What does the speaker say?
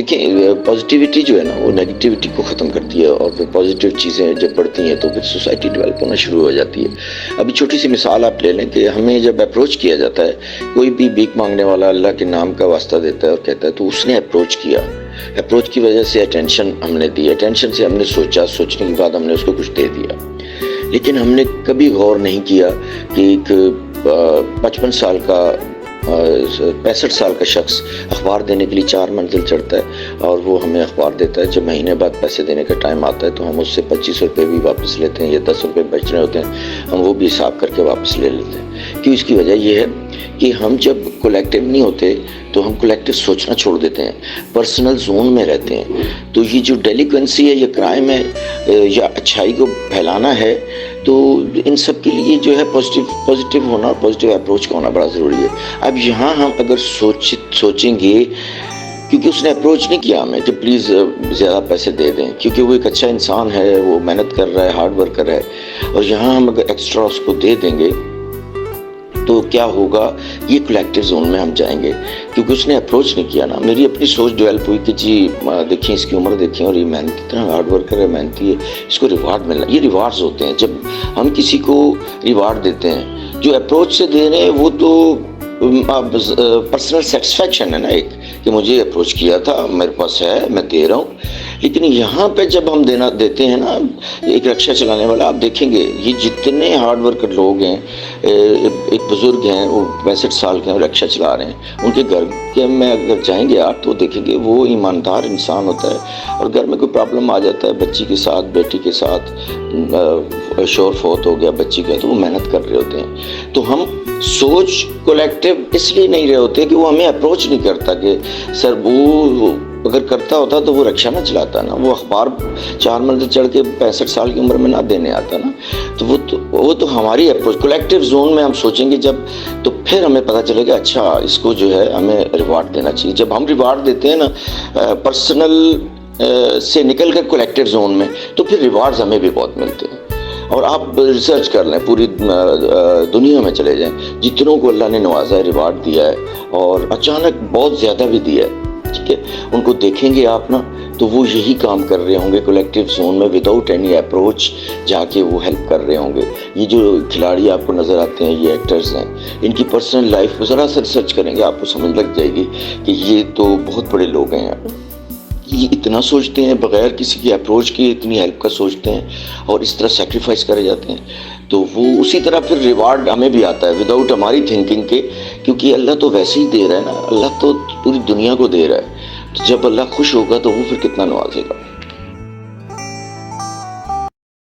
دیکھیں پازیٹیوٹی جو ہے نا وہ نیگیٹیوٹی کو ختم کرتی ہے، اور پھر پازیٹیو چیزیں جب بڑھتی ہیں تو پھر سوسائٹی ڈیولپ ہونا شروع ہو جاتی ہے۔ ابھی چھوٹی سی مثال آپ لے لیں کہ ہمیں جب اپروچ کیا جاتا ہے، کوئی بھی بھیک مانگنے والا اللہ کے نام کا واسطہ دیتا ہے اور کہتا ہے تو اس نے اپروچ کیا، اپروچ کی وجہ سے اٹینشن ہم نے دی، اٹینشن سے ہم نے سوچا، سوچنے کے بعد ہم نے اس کو کچھ دے دیا، لیکن ہم نے کبھی غور نہیں کیا کہ ایک 55 سال کا 65 سال کا شخص اخبار دینے کے لیے 4 منزل چڑھتا ہے اور وہ ہمیں اخبار دیتا ہے، جب مہینے بعد پیسے دینے کا ٹائم آتا ہے تو ہم اس سے 25 روپے بھی واپس لیتے ہیں یا 10 روپے بچ رہے ہوتے ہیں، ہم وہ بھی حساب کر کے واپس لے لیتے ہیں۔ کیوں؟ اس کی وجہ یہ ہے کہ ہم جب کولیکٹیو نہیں ہوتے تو ہم کولیکٹیو سوچنا چھوڑ دیتے ہیں، پرسنل زون میں رہتے ہیں۔ تو یہ جو ڈیلیکوینسی ہے، یہ کرائم ہے یا اچھائی کو پھیلانا ہے، تو ان سب کے لیے جو ہے پازیٹیو ہونا اور پازیٹیو اپروچ کا ہونا بڑا ضروری ہے۔ اب یہاں ہم اگر سوچیں گے، کیونکہ اس نے اپروچ نہیں کیا ہمیں کہ پلیز زیادہ پیسے دے دیں، کیونکہ وہ ایک اچھا انسان ہے، وہ محنت کر رہا ہے، ہارڈ ورکر ہے، اور یہاں ہم اگر ایکسٹرا اس کو دے دیں گے تو کیا ہوگا؟ یہ کولیکٹیو زون میں ہم جائیں گے، کیونکہ اس نے اپروچ نہیں کیا نا۔ میری اپنی سوچ ڈیولپ ہوئی کہ جی دیکھیں اس کی عمر دیکھیں اور یہ محنت اتنا ہارڈ ورکر ہے، محنتی ہے، اس کو ریوارڈ ملنا۔ یہ ریوارڈز ہوتے ہیں جب ہم کسی کو ریوارڈ دیتے ہیں۔ جو اپروچ سے دے رہے ہیں وہ تو پرسنل سیٹسفیکشن ہے نا ایک، کہ مجھے اپروچ کیا تھا، میرے پاس ہے، میں دے رہا ہوں۔ لیکن یہاں پہ جب ہم دیتے ہیں نا، ایک رکشہ چلانے والا، آپ دیکھیں گے یہ جتنے ہارڈ ورکر لوگ ہیں، ایک بزرگ ہیں وہ 65 سال کے ہیں، رکشہ چلا رہے ہیں، ان کے گھر کے میں اگر جائیں گے آپ تو دیکھیں گے وہ ایماندار انسان ہوتا ہے، اور گھر میں کوئی پرابلم آ جاتا ہے بچی کے ساتھ، بیٹی کے ساتھ، شوہر فوت ہو گیا بچی کا، تو وہ محنت کر رہے ہوتے ہیں۔ تو ہم سوچ کولیکٹیو اس لیے نہیں رہے ہوتے کہ وہ ہمیں اپروچ نہیں کرتا، کہ سر وہ اگر کرتا ہوتا تو وہ رکشہ نہ چلاتا نا، وہ اخبار 4 منزل چڑھ کے 65 سال کی عمر میں نہ دینے آتا نا۔ تو وہ تو ہماری اپروچ کولیکٹیو زون میں ہم سوچیں گے جب، تو پھر ہمیں پتہ چلے گا اچھا اس کو جو ہے ہمیں ریوارڈ دینا چاہیے۔ جب ہم ریوارڈ دیتے ہیں نا پرسنل سے نکل کر کولیکٹیو زون میں، تو پھر ریوارڈز ہمیں بھی بہت ملتے ہیں۔ اور آپ ریسرچ کر لیں، پوری دنیا میں چلے جائیں، جتنوں کو اللہ نے نوازا ہے، ریوارڈ دیا ہے، اور اچانک بہت زیادہ بھی دیا ہے، ٹھیک ہے، ان کو دیکھیں گے آپ نا، تو وہ یہی کام کر رہے ہوں گے کولیکٹیو زون میں، وداؤٹ اینی اپروچ جا کے وہ ہیلپ کر رہے ہوں گے۔ یہ جو کھلاڑی آپ کو نظر آتے ہیں، یہ ایکٹرز ہیں، ان کی پرسنل لائف میں ذرا سا ریسرچ کریں گے، آپ کو سمجھ لگ جائے گی کہ یہ تو بہت بڑے لوگ ہیں، یہ اتنا سوچتے ہیں بغیر کسی کی اپروچ کی، اتنی ہیلپ کا سوچتے ہیں، اور اس طرح سیکریفائس کرے جاتے ہیں۔ تو وہ اسی طرح پھر ریوارڈ ہمیں بھی آتا ہے وداؤٹ ہماری تھنکنگ کے، کیونکہ اللہ تو ویسے ہی دے رہا ہے نا، اللہ تو پوری دنیا کو دے رہا ہے، تو جب اللہ خوش ہوگا تو وہ پھر کتنا نوازے گا۔